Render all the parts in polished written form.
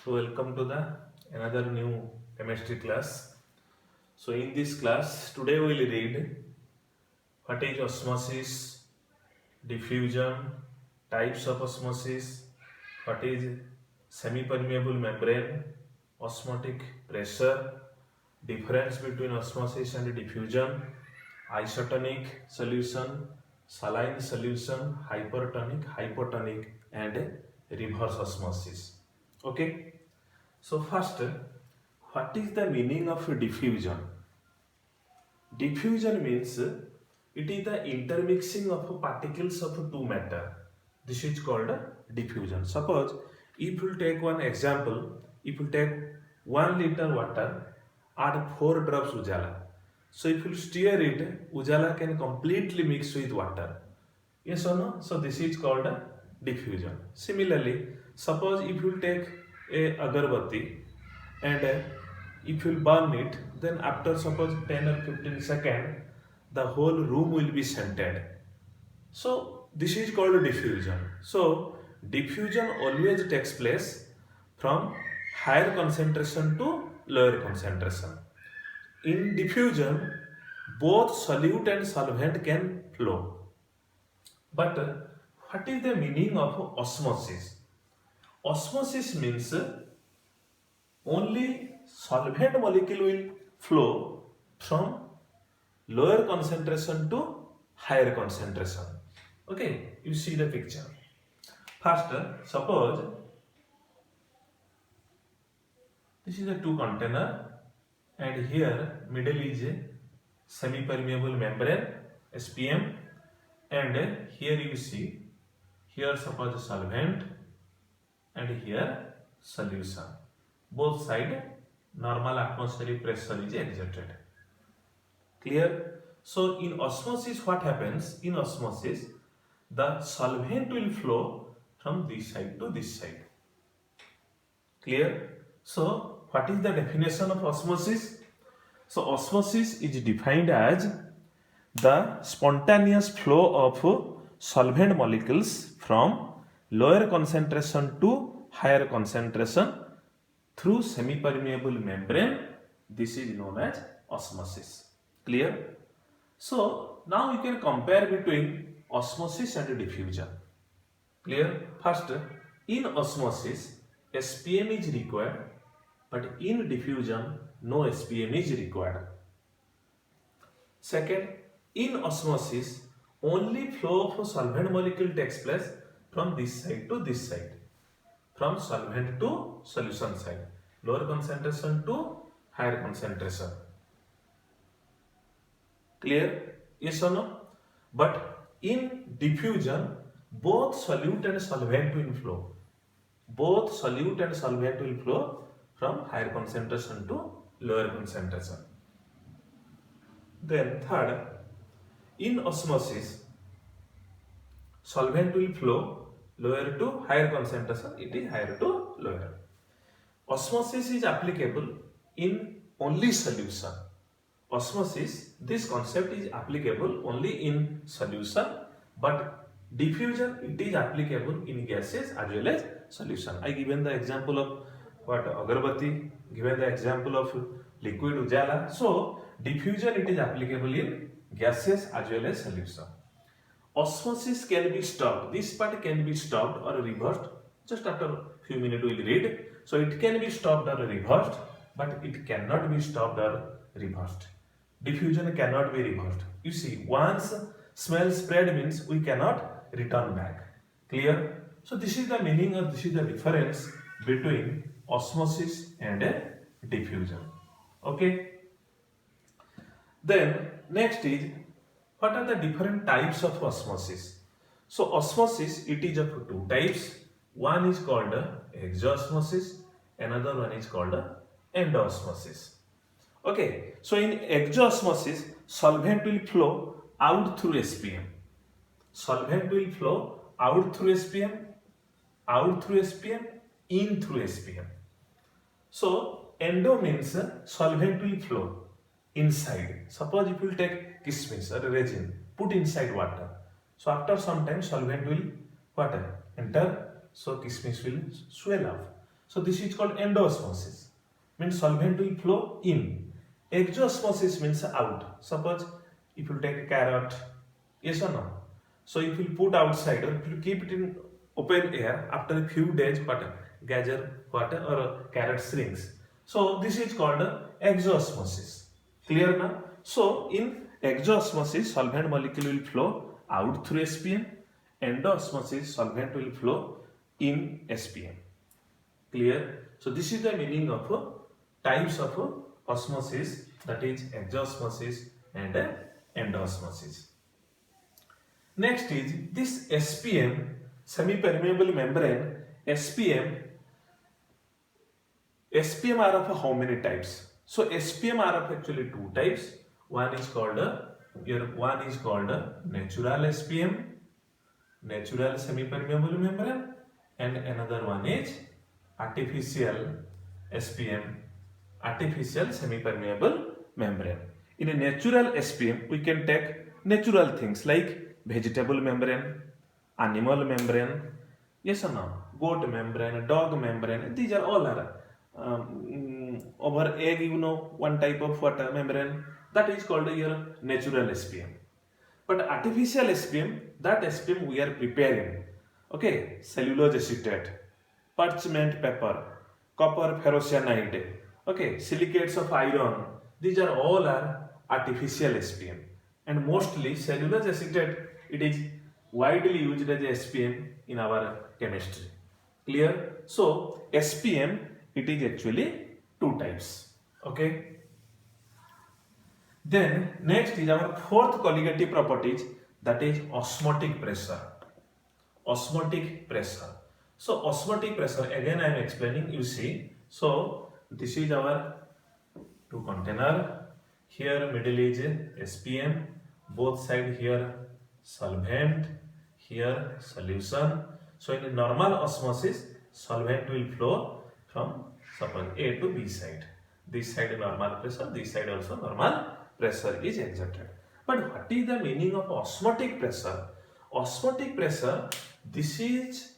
So welcome to the another new chemistry class. So in this class today we will read what is osmosis, diffusion, types of osmosis, what is semi-permeable membrane, osmotic pressure, difference between osmosis and diffusion, isotonic solution, saline solution, hypertonic, hypotonic, and reverse osmosis. Okay. So first, what is the meaning of diffusion? Diffusion means it is the intermixing of particles of two matter. This is called diffusion. Suppose if you take one example, if you take 1 liter water, add 4 drops ujala. So if you stir it, ujala can completely mix with water. Yes or no? So this is called diffusion. Similarly, suppose if you take a agarbatti and if you burn it, then after suppose 10 or 15 seconds, the whole room will be scented. So this is called diffusion. So diffusion always takes place from higher concentration to lower concentration. In diffusion, both solute and solvent can flow. But what is the meaning of osmosis? Osmosis means only solvent molecule will flow from lower concentration to higher concentration. Okay, you see the picture. First, suppose this is a two container and here middle is a semi-permeable membrane SPM and here you see here suppose solvent and here solution. Both side normal atmospheric pressure is exerted. Clear? So in osmosis what happens? In osmosis the solvent will flow from this side to this side. Clear? So what is the definition of osmosis? So osmosis is defined as the spontaneous flow of solvent molecules from lower concentration to higher concentration through semi-permeable membrane. This is known as osmosis. Clear? So now you can compare between osmosis and diffusion. Clear? First, in osmosis SPM is required, but in diffusion no SPM is required. Second, in osmosis only flow of solvent molecule takes place from this side to this side, from solvent to solution side, lower concentration to higher concentration. Clear? Yes or no? But in diffusion both solute and solvent will flow. Both solute and solvent will flow from higher concentration to lower concentration. Then third, in osmosis solvent will flow lower to higher concentration, it is higher to lower. Osmosis is applicable in only solution. Osmosis, this concept is applicable only in solution, but diffusion it is applicable in gases as well as solution. I given the example of what agarbatti, given the example of liquid ujala. So diffusion it is applicable in gases as well as solution. Osmosis can be stopped. This part can be stopped or reversed. Just after a few minutes we will read. So it can be stopped or reversed, but it cannot be stopped or reversed. Diffusion cannot be reversed. You see, once smell spread means we cannot return back. Clear? So this is the meaning or this is the difference between osmosis and diffusion. Okay. Then next is what are the different types of osmosis? So osmosis it is of two types. One is called exosmosis, another one is called endosmosis. Okay, so in exosmosis solvent will flow out through SPM. Solvent will flow out through SPM, out through SPM, in through SPM. So endo means solvent will flow inside. Suppose if you take kismis or resin, put inside water. So after some time solvent will enter. So kismis will swell up. So this is called endosmosis. Means solvent will flow in. Exosmosis means out. Suppose if you take a carrot, yes or no? So if you put outside or if you keep it in open air, after a few days, what gazer, what or carrot shrinks. So this is called exosmosis. Clear now? So in exosmosis, solvent molecule will flow out through SPM. Endosmosis, solvent will flow in SPM. Clear? So this is the meaning of types of osmosis, that is exosmosis and endosmosis. Next is this SPM, semi-permeable membrane. SPM are of how many types? So SPM are of actually two types. One is called natural SPM, natural semi-permeable membrane, and another one is artificial SPM, artificial semi-permeable membrane. In a natural SPM, we can take natural things like vegetable membrane, animal membrane, yes or no, goat membrane, dog membrane. These are all over egg, one type of water membrane, that is called your natural SPM. But artificial SPM, that SPM we are preparing. Okay, cellulose acetate, parchment paper, copper ferrocyanide, okay, silicates of iron. These are all artificial SPM. And mostly cellulose acetate, it is widely used as SPM in our chemistry. Clear? So SPM, it is actually two types. Okay. Then next is our fourth colligative properties, that is osmotic pressure. Osmotic pressure. So osmotic pressure, again I am explaining, you see. So this is our two container. Here middle is SPM, both side here solvent, here solution. So in a normal osmosis, solvent will flow from suppose A to B side. This side normal pressure, this side also normal pressure is exerted. But what is the meaning of osmotic pressure? Osmotic pressure, this is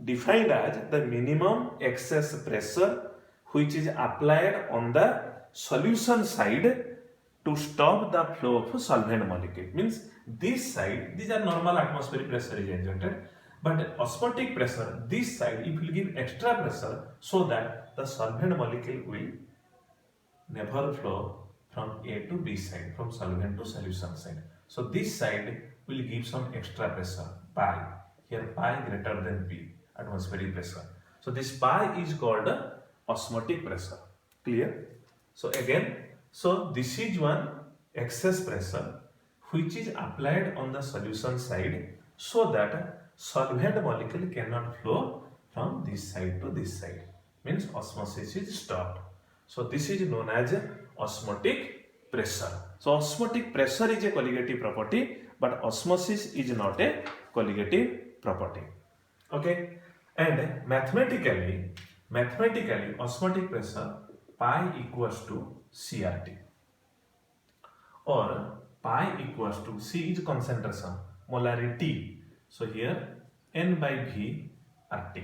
defined as the minimum excess pressure which is applied on the solution side to stop the flow of solvent molecule. Means this side, these are normal atmospheric pressure is exerted, but osmotic pressure, this side, it will give extra pressure so that the solvent molecule will never flow from A to B side, from solvent to solution side. So this side will give some extra pressure, pi. Here pi greater than P, atmospheric pressure. So this pi is called osmotic pressure. Clear? So again, so this is one excess pressure which is applied on the solution side so that solvent molecule cannot flow from this side to this side. Means osmosis is stopped. So this is known as osmotic pressure. So osmotic pressure is a colligative property, but osmosis is not a colligative property. Okay, and mathematically osmotic pressure pi equals to CRT, or pi equals to C is concentration, molarity. So here N by V RT.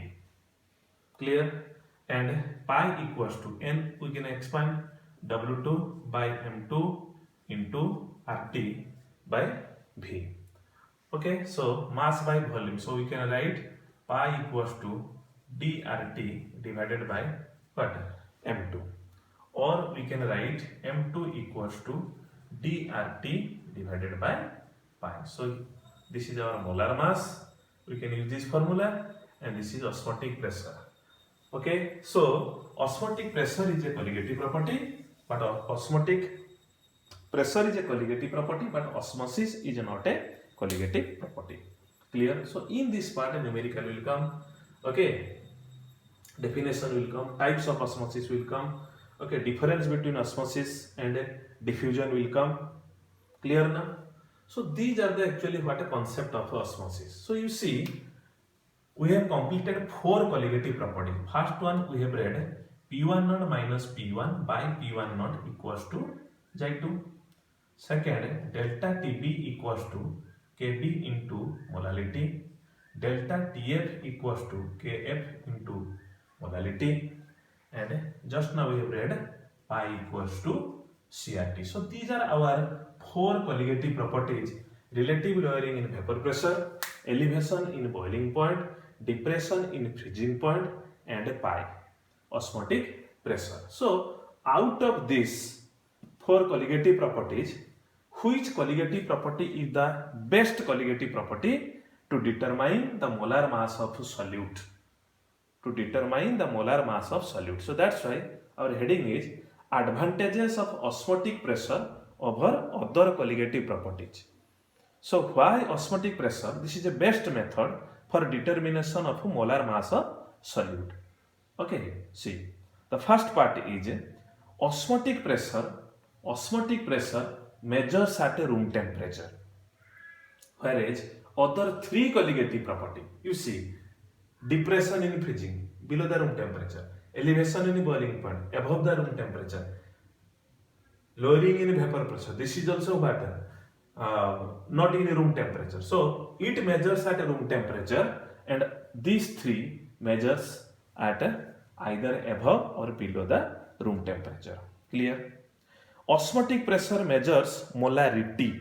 Clear? And pi equals to N, we can expand W2 by M2 into RT by V. Okay, so mass by volume. So we can write pi equals to dRT divided by what? M2. Or we can write M2 equals to dRT divided by pi. So this is our molar mass. We can use this formula, and this is osmotic pressure. Okay, so osmotic pressure is a colligative property, but osmotic pressure is a colligative property, but osmosis is not a colligative property. Clear? So in this part, a numerical will come. Okay, definition will come, types of osmosis will come. Okay, difference between osmosis and diffusion will come. Clear now? So these are the actually what a concept of osmosis. So you see, we have completed four colligative properties. First one we have read P1 naught minus P1 by P1 naught equals to Xi2. Second, delta TB equals to Kb into molality. delta TF equals to KF into modality, and just now we have read pi equals to CRT. So these are our four colligative properties: relative lowering in vapor pressure, elevation in boiling point, depression in freezing point, and pi osmotic pressure. So out of these four colligative properties, which colligative property is the best colligative property to determine the molar mass of solute? To determine the molar mass of solute. So that's why our heading is advantages of osmotic pressure over other colligative properties. So why osmotic pressure? This is the best method for determination of molar mass of solute. Okay, see, the first part is osmotic pressure. Osmotic pressure measures at a room temperature, whereas other three colligative property, you see, depression in freezing, below the room temperature, elevation in boiling point, above the room temperature, lowering in vapor pressure, this is also what? Not in room temperature. So it measures at room temperature, and these three measures at either above or below the room temperature. Clear? Osmotic pressure measures molarity.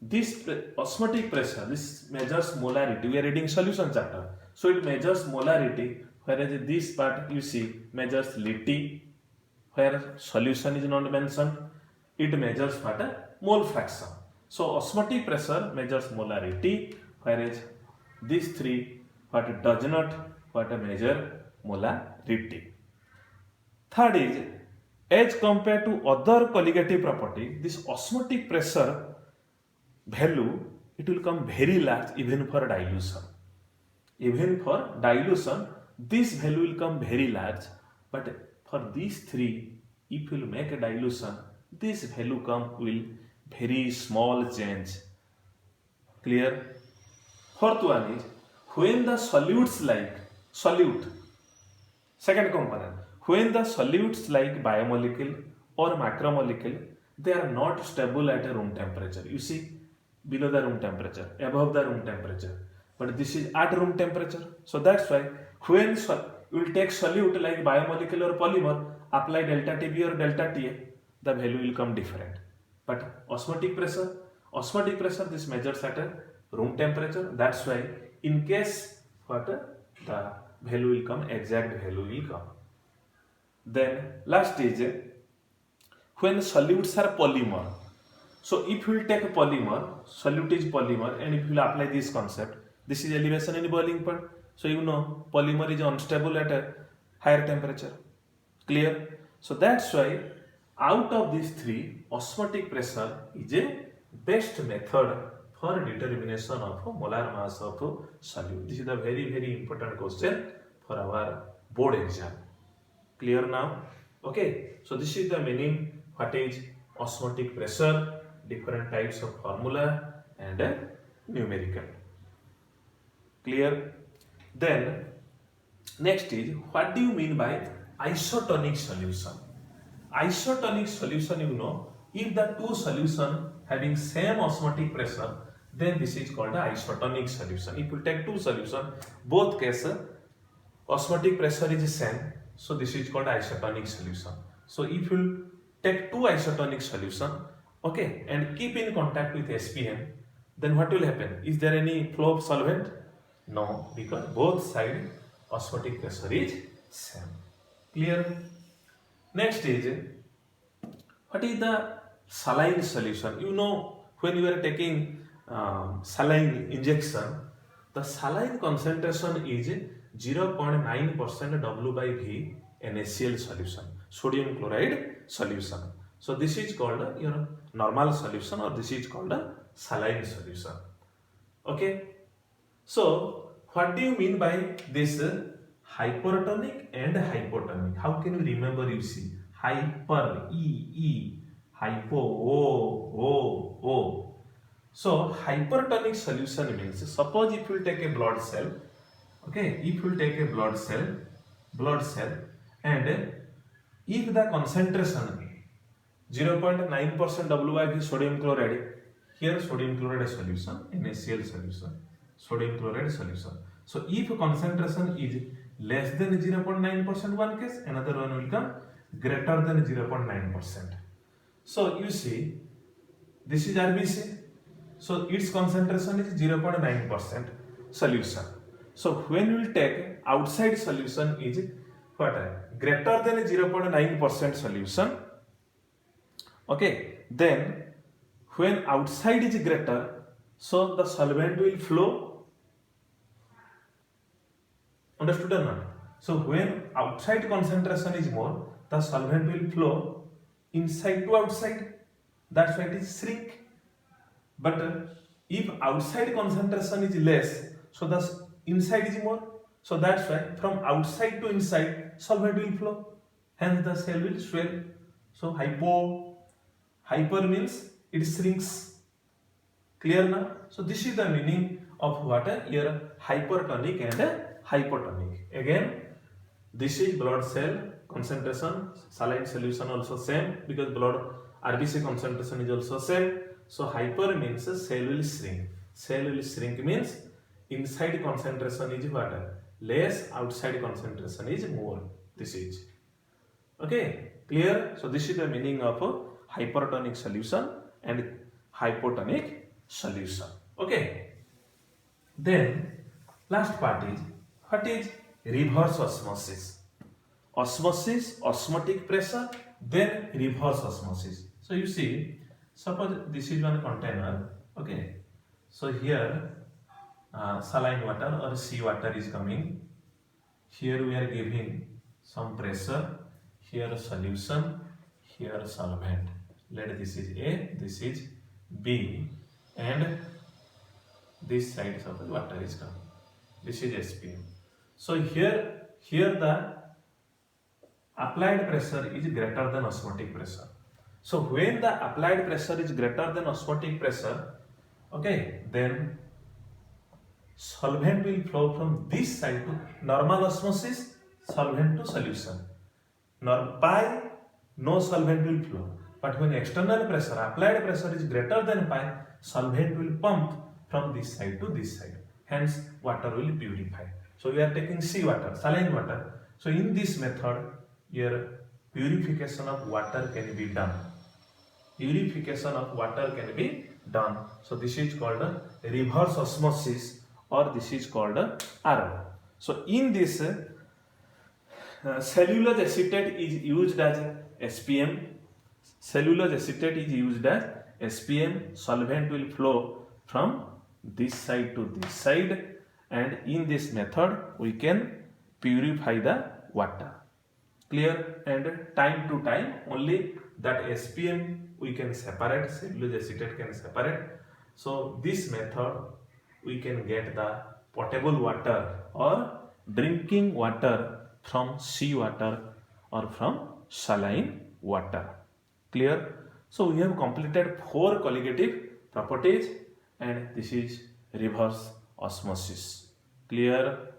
This osmotic pressure, this measures molarity. We are reading solution chapter, so it measures molarity, whereas this part you see measures lity, where solution is not mentioned. It measures what? Mole fraction. So osmotic pressure measures molarity, whereas these three what does not measure molarity. Third is, as compared to other colligative property, this osmotic pressure value, it will come very large even for dilution. Even for dilution, this value will come very large, but for these three, if you will make a dilution, this value come will very small change. Clear? Fourth one is, when the solutes like solute, second component, when the solutes like biomolecule or macromolecule, they are not stable at a room temperature. You see, below the room temperature, above the room temperature, but this is at room temperature. So that's why when you will take solute like biomolecule or polymer, apply delta TB or delta TA, the value will come different. But osmotic pressure, this measures at a room temperature. That's why in case what the value will come, exact value will come. Then last is when solutes are polymer. So if you will take a polymer, solute is polymer, and if you will apply this concept, this is elevation in boiling point. So you know polymer is unstable at a higher temperature. Clear? So that's why out of these three, osmotic pressure is a best method for determination of molar mass of solute. This is a very important question for our board exam. Clear now? Okay. So this is the meaning. What is osmotic pressure? Different types of formula and numerical. Clear? Then next is, what do you mean by isotonic solution? Isotonic solution, you know, if the two solution having same osmotic pressure, then this is called a isotonic solution. If you take two solution, both cases osmotic pressure is same, so this is called isotonic solution. So if you take two isotonic solution, okay, and keep in contact with SPM, then what will happen? Is there any flow of solvent? No, because both side osmotic pressure is same. Clear? Next is, what is the saline solution? You know, when you are taking saline injection, the saline concentration is 0.9% W by V NaCl solution, sodium chloride solution. So this is called normal solution, or this is called a saline solution. Okay. So what do you mean by this hypertonic and hypotonic? How can you remember? You see, hyper, hypo, O. So hypertonic solution means, suppose if you take a blood cell, okay, if you take a blood cell, and if the concentration 0.9% W by V sodium chloride, here sodium chloride solution, NaCl solution. sodium chloride solution. So if concentration is less than 0.9%, one case, another one will come greater than 0.9%. So you see, this is RBC. So its concentration is 0.9% solution. So when we will take outside solution is what? Greater than 0.9% solution. Okay, then when outside is greater, so the solvent will flow. Understood or not? So when outside concentration is more, the solvent will flow inside to outside. That's why it is shrink. But if outside concentration is less, so the inside is more. So that's why from outside to inside, solvent will flow. Hence the cell will swell. So hyper means it shrinks. Clear now? So this is the meaning of what here hypertonic and hypotonic. Again, this is blood cell concentration, saline solution also same because blood RBC concentration is also same. So hyper means cell will shrink. Cell will shrink means inside concentration is what? Less, outside concentration is more. This is. Okay, clear? So this is the meaning of a hypertonic solution and hypotonic solution. Okay. Then last part is what is reverse osmosis? Osmosis, osmotic pressure, then reverse osmosis. So you see, suppose this is one container. Okay. So here saline water or sea water is coming. Here we are giving some pressure. Here solution. Here solvent. Let this is A, this is B, and this side of the water is coming. This is SPM. So here the applied pressure is greater than osmotic pressure. So when the applied pressure is greater than osmotic pressure, okay, then solvent will flow from this side to normal osmosis, solvent to solution. Pi, no solvent will flow. But when external pressure, applied pressure is greater than pi, solvent will pump from this side to this side. Hence, water will purify. So we are taking sea water, saline water. So in this method, your purification of water can be done. Purification of water can be done. So this is called a reverse osmosis, or this is called a RO. So in this, cellulose acetate is used as SPM. Cellulose acetate is used as SPM. Solvent will flow from this side to this side, and in this method we can purify the water. Clear? And time to time only that SPM we can separate, cellulose acetate can separate. So this method we can get the potable water or drinking water from sea water or from saline water. Clear? So we have completed 4 colligative properties, and this is reverse osmosis. Clear?